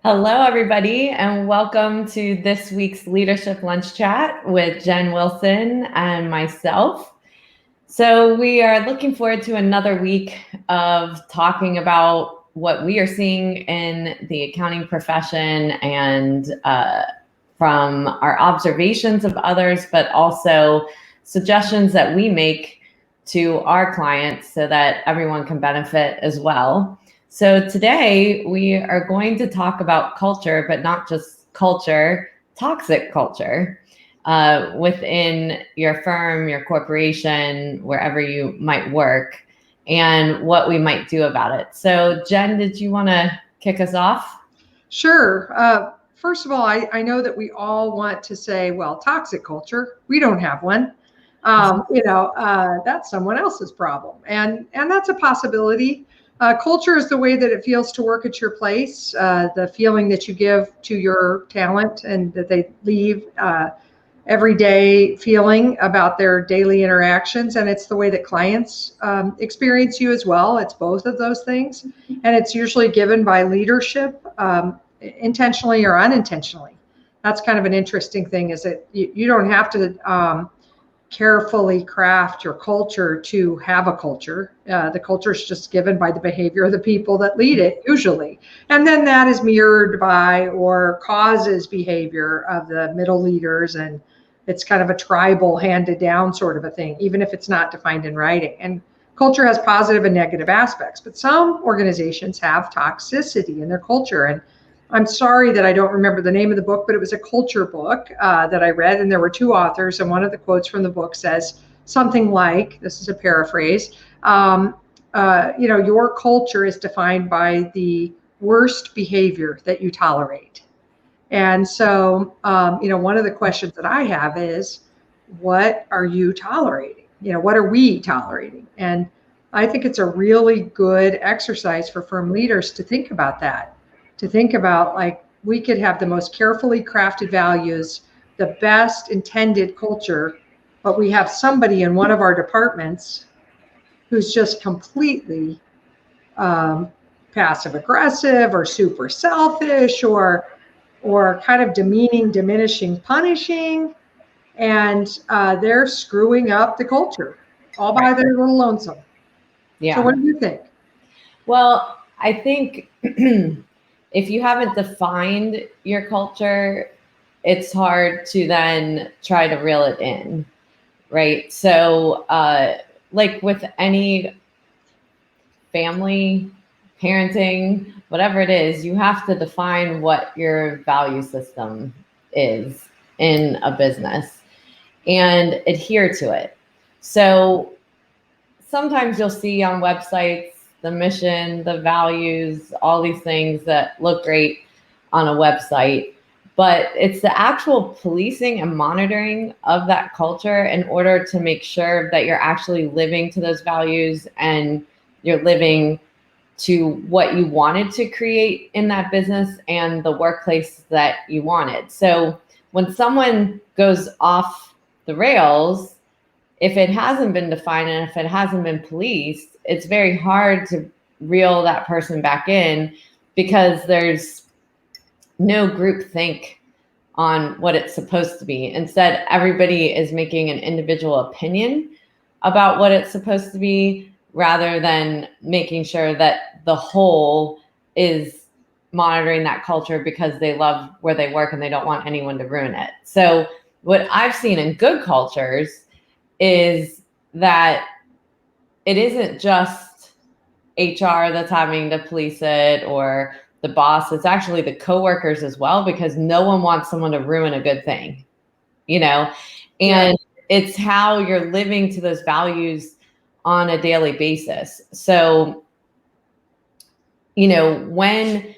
Hello, everybody, and welcome to this week's Leadership Lunch Chat with Jen Wilson and myself. So we are looking forward to another week of talking about what we are seeing in the accounting profession and from our observations of others, but also suggestions that we make to our clients so that everyone can benefit as well. So today we are going to talk about culture, but not just culture, toxic culture within your firm, your corporation, wherever you might work, and what we might do about it. So Jen, did you want to kick us off? Sure. First of all, I know that we all want to say, well, toxic culture, we don't have one. That's someone else's problem. And that's a possibility. Culture is the way that it feels to work at your place, the feeling that you give to your talent and that they leave every day feeling about their daily interactions. And it's the way that clients experience you as well. It's both of those things. And it's usually given by leadership, intentionally or unintentionally. That's kind of an interesting thing, is that you don't have to carefully craft your culture to have a culture. The culture is just given by the behavior of the people that lead it, usually. And then that is mirrored by or causes behavior of the middle leaders. And it's kind of a tribal handed down sort of a thing, even if it's not defined in writing. And culture has positive and negative aspects, but some organizations have toxicity in their culture. And I'm sorry that I don't remember the name of the book, but it was a culture book that I read, and there were two authors, and one of the quotes from the book says something like, this is a paraphrase, your culture is defined by the worst behavior that you tolerate. And so, one of the questions that I have is, what are you tolerating? What are we tolerating? And I think it's a really good exercise for firm leaders to think about that. To think about, like, we could have the most carefully crafted values, the best intended culture, but we have somebody in one of our departments who's just completely passive aggressive or super selfish or kind of demeaning, diminishing, punishing, and they're screwing up the culture all by their little lonesome. Yeah. So what do you think? Well, I think if you haven't defined your culture, it's hard to then try to reel it in, right? So like with any family, parenting, whatever it is, you have to define what your value system is in a business and adhere to it. So sometimes you'll see on websites the mission, the values, all these things that look great on a website, but it's the actual policing and monitoring of that culture in order to make sure that you're actually living to those values and you're living to what you wanted to create in that business and the workplace that you wanted. So when someone goes off the rails, if it hasn't been defined and if it hasn't been policed, it's very hard to reel that person back in because there's no group think on what it's supposed to be. Instead, everybody is making an individual opinion about what it's supposed to be rather than making sure that the whole is monitoring that culture because they love where they work and they don't want anyone to ruin it. So what I've seen in good cultures is that it isn't just HR that's having to police it or the boss. It's actually the coworkers as well, because no one wants someone to ruin a good thing, and it's how you're living to those values on a daily basis. So, when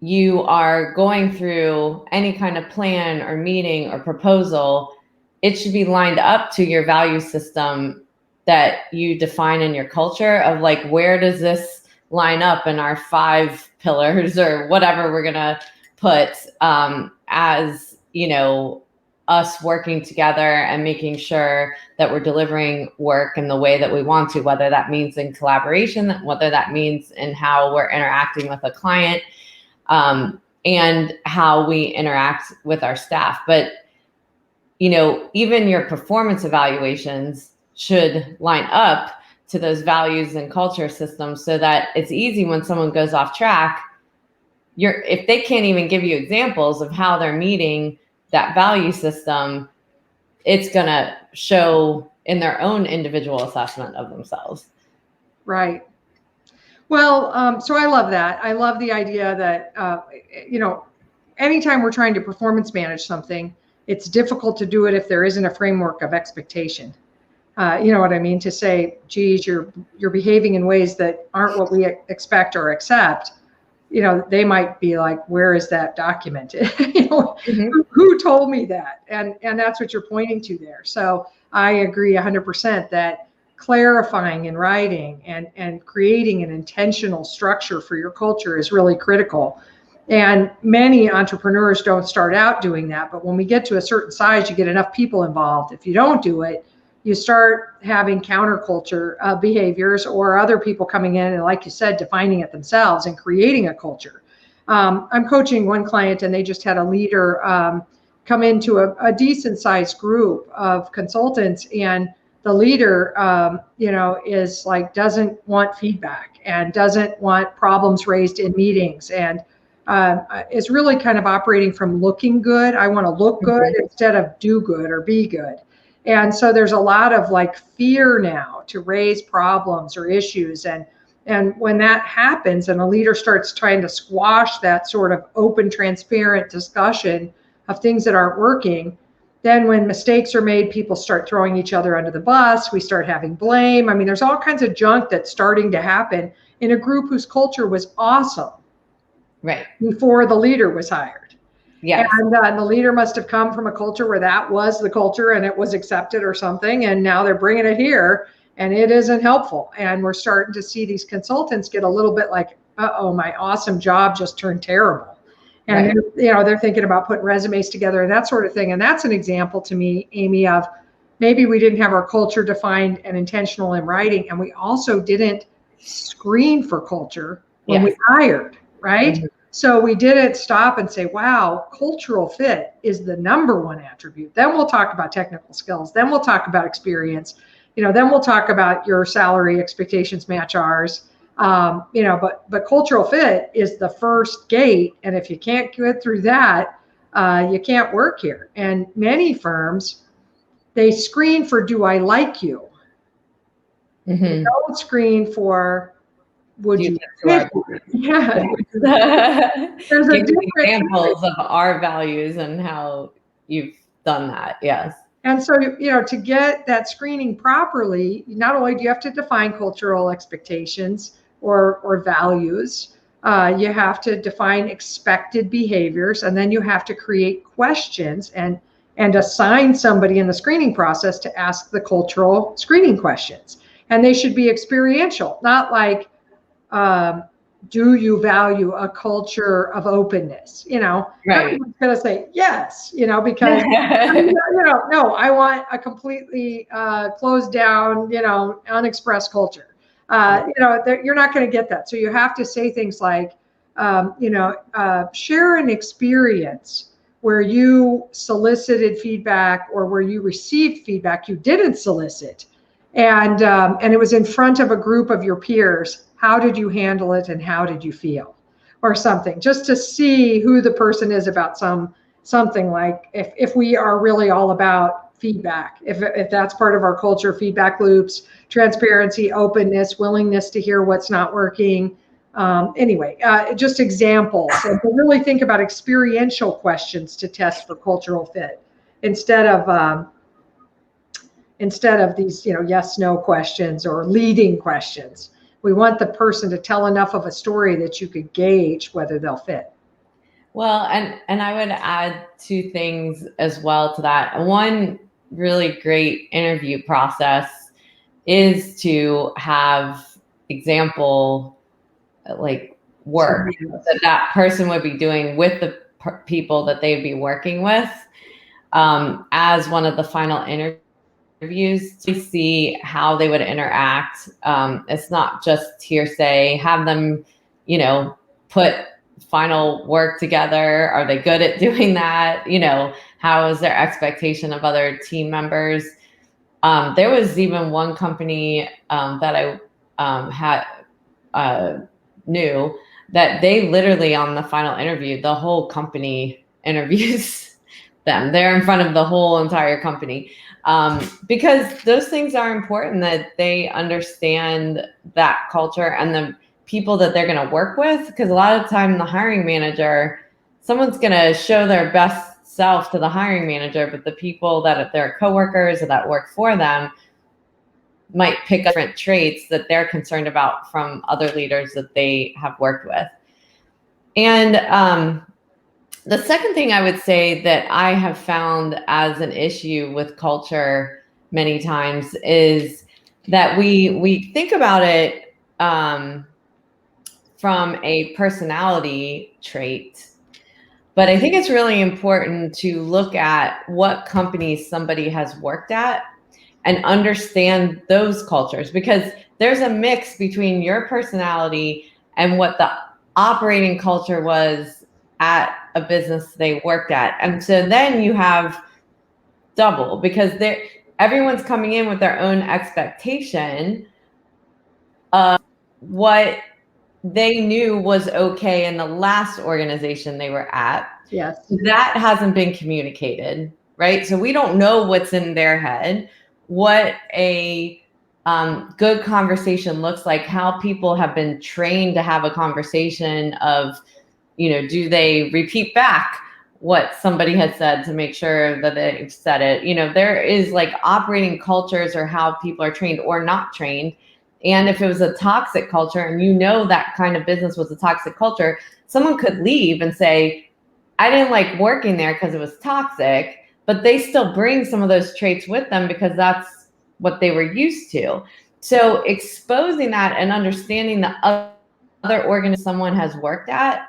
you are going through any kind of plan or meeting or proposal, it should be lined up to your value system that you define in your culture of, like, where does this line up in our 5 pillars or whatever we're going to put as, us working together and making sure that we're delivering work in the way that we want to, whether that means in collaboration, whether that means in how we're interacting with a client. and how we interact with our staff. But, even your performance evaluations should line up to those values and culture systems so that it's easy when someone goes off track. If they can't even give you examples of how they're meeting that value system, it's going to show in their own individual assessment of themselves. Right. Well, so I love that. I love the idea that, anytime we're trying to performance manage something, it's difficult to do it if there isn't a framework of expectation. You know what I mean? To say, geez, you're behaving in ways that aren't what we expect or accept. They might be like, where is that documented? Who told me that? And that's what you're pointing to there. So I agree 100% that clarifying in writing and creating an intentional structure for your culture is really critical. And many entrepreneurs don't start out doing that. But when we get to a certain size, you get enough people involved. If you don't do it, you start having counterculture behaviors or other people coming in and, like you said, defining it themselves and creating a culture. I'm coaching one client, and they just had a leader come into a decent sized group of consultants, and the leader, is like, doesn't want feedback and doesn't want problems raised in meetings, and is really kind of operating from looking good. I want to look good instead of do good or be good. And so there's a lot of like fear now to raise problems or issues. And when that happens and a leader starts trying to squash that sort of open, transparent discussion of things that aren't working, then when mistakes are made, people start throwing each other under the bus. We start having blame. I mean, there's all kinds of junk that's starting to happen in a group whose culture was awesome. Right. Before the leader was hired. Yeah. And the leader must have come from a culture where that was the culture and it was accepted or something. And now they're bringing it here and it isn't helpful. And we're starting to see these consultants get a little bit like, my awesome job just turned terrible. And, right. They're thinking about putting resumes together and that sort of thing. And that's an example to me, Amy, of maybe we didn't have our culture defined and intentional in writing. And we also didn't screen for culture when we hired, right? Mm-hmm. So we didn't stop and say, wow, cultural fit is the number one attribute. Then we'll talk about technical skills. Then we'll talk about experience. Then we'll talk about your salary expectations match ours. But cultural fit is the first gate. And if you can't get through that, you can't work here. And many firms, they screen for, do I like you? Mm-hmm. They don't screen for, would you fit? Yeah. There's a different examples of our values and how you've done that. Yes. And so, to get that screening properly, not only do you have to define cultural expectations or values, you have to define expected behaviors, and then you have to create questions and assign somebody in the screening process to ask the cultural screening questions. And they should be experiential, not like, do you value a culture of openness? Right. Everyone's going to say yes, because, no, I want a completely closed down, unexpressed culture. You're not going to get that. So you have to say things like, share an experience where you solicited feedback or where you received feedback you didn't solicit. And it was in front of a group of your peers. How did you handle it and how did you feel? Or something, just to see who the person is about something like if we are really all about feedback, if that's part of our culture, feedback loops, transparency, openness, willingness to hear what's not working. Just examples. And to really think about experiential questions to test for cultural fit instead of these, yes, no questions or leading questions. We want the person to tell enough of a story that you could gauge whether they'll fit. Well, and I would add two things as well to that. One really great interview process is to have example like work that person would be doing with the people that they'd be working with as one of the final interviews to see how they would interact. It's not just hearsay. Have them, put final work together? Are they good at doing that? How is their expectation of other team members? There was even one company that I had knew that they literally on the final interview, the whole company interviews them. They're in front of the whole entire company because those things are important, that they understand that culture and the people that they're going to work with. Because a lot of the time the hiring manager, someone's going to show their best self to the hiring manager, but the people that their coworkers or that work for them might pick up different traits that they're concerned about from other leaders that they have worked with. And the second thing I would say that I have found as an issue with culture many times is that we think about it from a personality trait. But I think it's really important to look at what companies somebody has worked at and understand those cultures, because there's a mix between your personality and what the operating culture was at a business they worked at. And so then you have double, because everyone's coming in with their own expectation of what they knew was okay in the last organization they were at. Yes. That hasn't been communicated, right? So we don't know what's in their head, what a good conversation looks like, how people have been trained to have a conversation of, do they repeat back what somebody has said to make sure that they've said it? There is like operating cultures or how people are trained or not trained. And if it was a toxic culture and that kind of business was a toxic culture, someone could leave and say, I didn't like working there because it was toxic, but they still bring some of those traits with them because that's what they were used to. So exposing that and understanding the other organism someone has worked at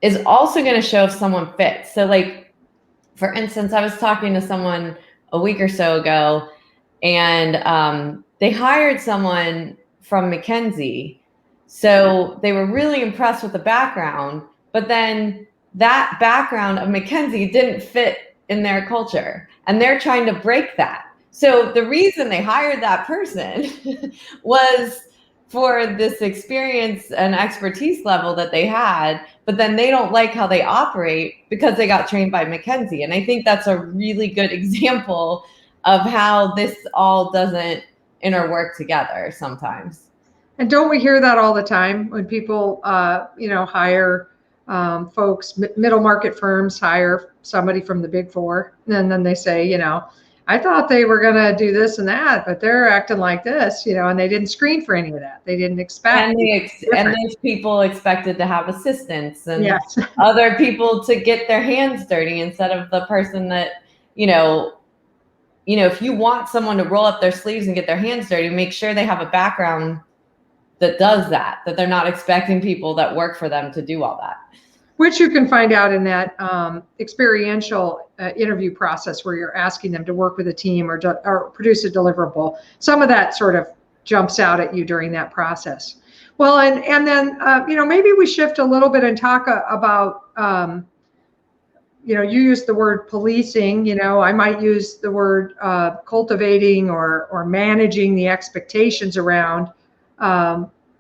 is also going to show if someone fits. So like, for instance, I was talking to someone a week or so ago, and they hired someone from McKinsey. So they were really impressed with the background, but then that background of McKinsey didn't fit in their culture, and they're trying to break that. So the reason they hired that person was for this experience and expertise level that they had, but then they don't like how they operate because they got trained by McKinsey. And I think that's a really good example of how this all doesn't interwork together sometimes. And don't we hear that all the time when people, hire folks, middle market firms hire somebody from the Big Four, and then they say, I thought they were going to do this and that, but they're acting like this, and they didn't screen for any of that. They didn't expect. And those people expected to have assistants and yes. other people to get their hands dirty instead of the person that, if you want someone to roll up their sleeves and get their hands dirty, make sure they have a background that does that they're not expecting people that work for them to do all that. Which you can find out in that experiential interview process where you're asking them to work with a team or produce a deliverable. Some of that sort of jumps out at you during that process. Well, and then, maybe we shift a little bit and talk about, you use the word policing, I might use the word cultivating or managing the expectations around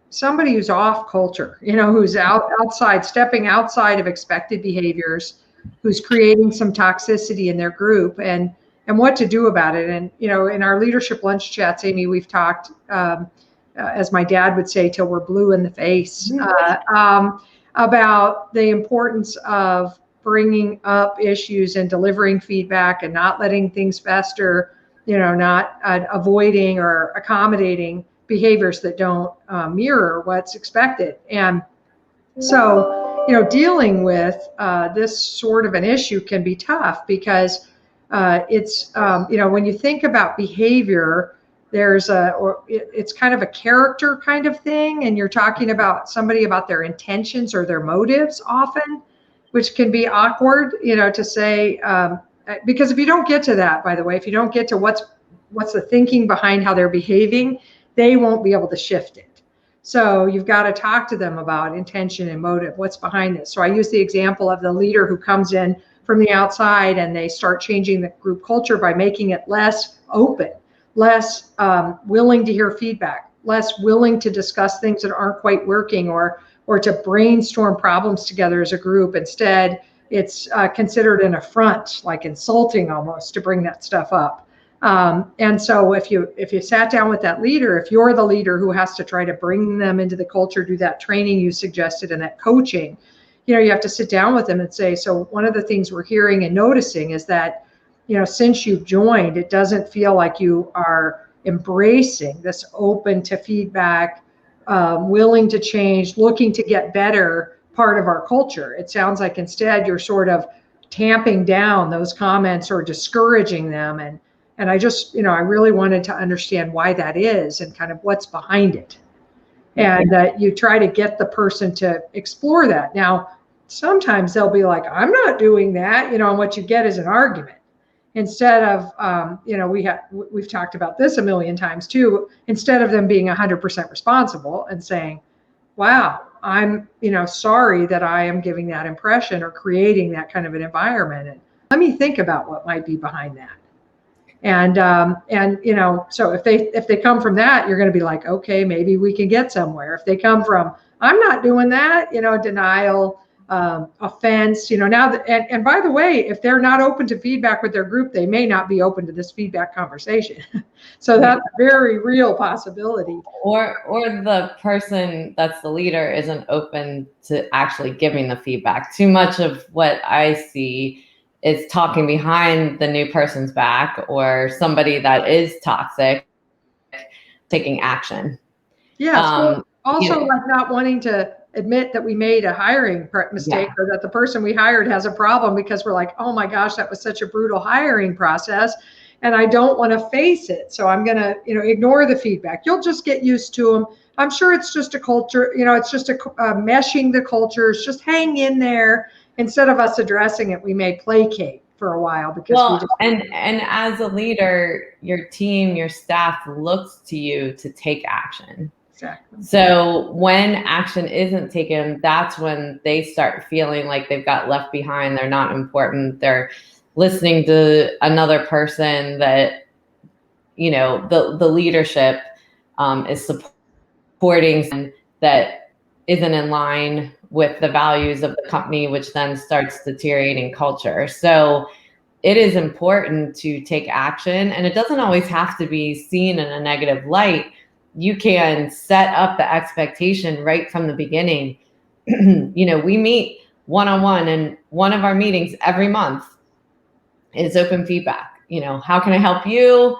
somebody who's off culture, who's stepping outside of expected behaviors, who's creating some toxicity in their group, and what to do about it. And, in our leadership lunch chats, Amy, we've talked, as my dad would say, till we're blue in the face, about the importance of bringing up issues and delivering feedback and not letting things fester, not avoiding or accommodating behaviors that don't mirror what's expected. And so, dealing with this sort of an issue can be tough because it's, when you think about behavior, it's kind of a character kind of thing. And you're talking about somebody about their intentions or their motives often, which can be awkward, to say, because if you don't get to that, by the way, if you don't get to what's the thinking behind how they're behaving, they won't be able to shift it. So you've got to talk to them about intention and motive. What's behind this? So I use the example of the leader who comes in from the outside and they start changing the group culture by making it less open, less willing to hear feedback, less willing to discuss things that aren't quite working, or to brainstorm problems together as a group. Instead, it's considered an affront, like insulting almost, to bring that stuff up. And so if you sat down with that leader, if you're the leader who has to try to bring them into the culture, do that training you suggested and that coaching, you have to sit down with them and say, so one of the things we're hearing and noticing is that, since you've joined, it doesn't feel like you are embracing this open to feedback, willing to change, looking to get better part of our culture. It sounds like instead you're sort of tamping down those comments or discouraging them. And I just, I really wanted to understand why that is and kind of what's behind it. And you try to get the person to explore that. Now, sometimes they'll be like, I'm not doing that, and what you get is an argument. Instead of, we've talked about this a million times too, instead of them being 100% responsible and saying, wow, I'm, sorry that I am giving that impression or creating that kind of an environment. And let me think about what might be behind that. And so if they come from that, you're going to be like, okay, maybe we can get somewhere. If they come from, I'm not doing that, denial, offense, now that, and by the way, if they're not open to feedback with their group, they may not be open to this feedback conversation. So that's a very real possibility. Or the person that's the leader isn't open to actually giving the feedback. Too much of what I see is talking behind the new person's back, or somebody that is toxic taking action. Yeah. Also, like not wanting to admit that we made a hiring mistake, or that the person we hired has a problem, because we're like, oh my gosh, that was such a brutal hiring process, and I don't want to face it. So I'm going to, ignore the feedback. You'll just get used to them. I'm sure it's just a culture, it's just a meshing the cultures, just hang in there. Instead of us addressing it, we may placate for a while because and as a leader, your team, your staff looks to you to take action. Exactly. So when action isn't taken, that's when they start feeling like they've got left behind. They're not important. They're listening to another person that, the leadership is supporting that isn't in line with the values of the company, which then starts deteriorating culture. So it is important to take action, and it doesn't always have to be seen in a negative light. You can set up the expectation right from the beginning. We meet one-on-one, and one of our meetings every month is open feedback. How can I help you?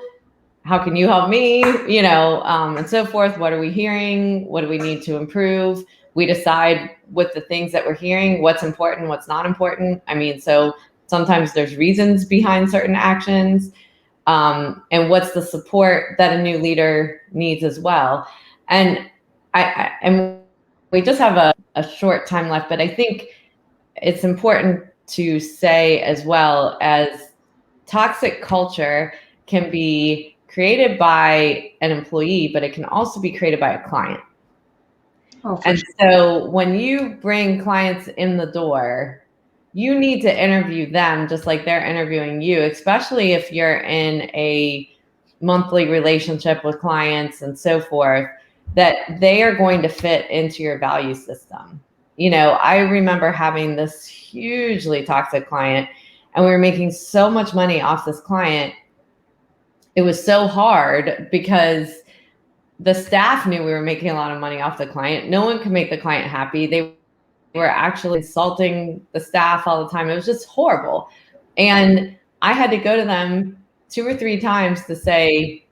How can you help me? And so forth. What are we hearing? What do we need to improve? We decide with the things that we're hearing, what's important, what's not important. So sometimes there's reasons behind certain actions, and what's the support that a new leader needs as well. And and we just have a short time left, but I think it's important to say as well, as toxic culture can be created by an employee, but it can also be created by a client. And so when you bring clients in the door, you need to interview them just like they're interviewing you, especially if you're in a monthly relationship with clients and so forth, that they are going to fit into your value system. I remember having this hugely toxic client, and we were making so much money off this client. It was so hard because the staff knew we were making a lot of money off the client. No one could make the client happy. They were actually insulting the staff all the time. It was just horrible. And I had to go to them 2 or 3 times to say,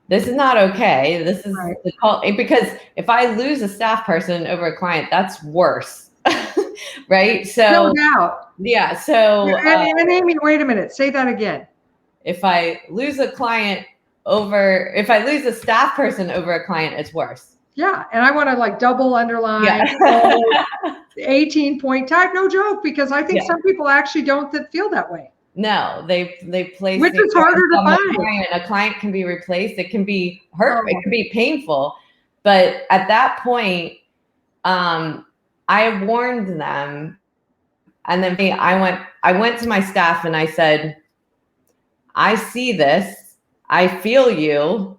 this is not okay. This is right. Because if I lose a staff person over a client, that's worse. Right? So no doubt. Yeah. So and Amy, wait a minute. Say that again. If I lose a staff person over a client, it's worse. Yeah. And I want to double underline 18-point type, no joke, because I think some people actually don't feel that way. No, they place, which is harder to find. A client can be replaced. It can be hurt. It can be painful, But at that point, I warned them, and then I went to my staff and I said, I see this, I feel you,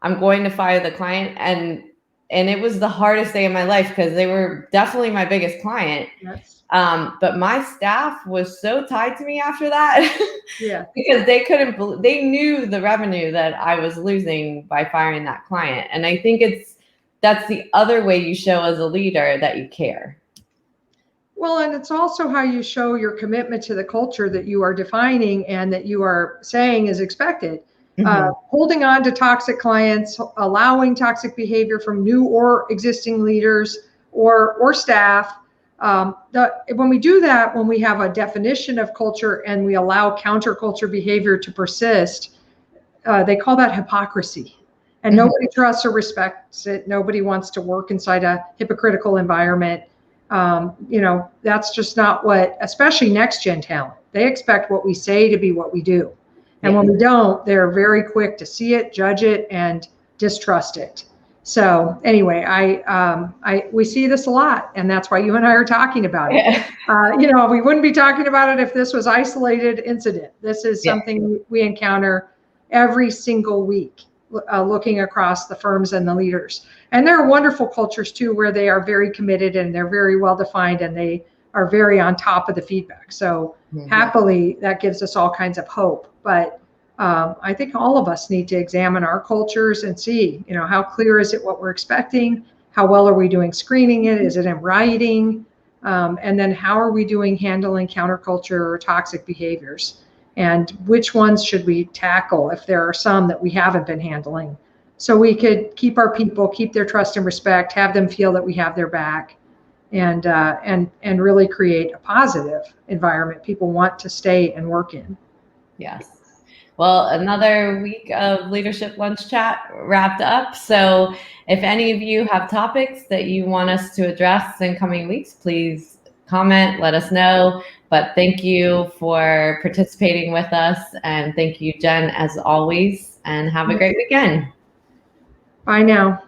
I'm going to fire the client. And it was the hardest day of my life because they were definitely my biggest client. Yes. But my staff was so tied to me after that. Yeah. Because they knew the revenue that I was losing by firing that client. And I think that's the other way you show as a leader that you care. Well, and it's also how you show your commitment to the culture that you are defining and that you are saying is expected. Holding on to toxic clients, allowing toxic behavior from new or existing leaders or staff. When we do that, when we have a definition of culture and we allow counterculture behavior to persist, they call that hypocrisy. And nobody trusts or respects it. Nobody wants to work inside a hypocritical environment. That's just not what, especially next gen talent, they expect what we say to be what we do. And when we don't, they're very quick to see it, judge it, and distrust it. So anyway, we see this a lot, and that's why you and I are talking about it. We wouldn't be talking about it if this was isolated incident. This is something we encounter every single week, looking across the firms and the leaders. And there are wonderful cultures too, where they are very committed and they're very well defined and they are very on top of the feedback. So happily, that gives us all kinds of hope. But I think all of us need to examine our cultures and see, how clear is it what we're expecting? How well are we doing screening it? Is it in writing? And then how are we doing handling counterculture or toxic behaviors? And which ones should we tackle if there are some that we haven't been handling? So we could keep our people, keep their trust and respect, have them feel that we have their back, and really create a positive environment people want to stay and work in. Yes. Well, another week of Leadership Lunch Chat wrapped up. So if any of you have topics that you want us to address in coming weeks, please comment, let us know. But thank you for participating with us. And thank you, Jen, as always. And have a great weekend. Bye now.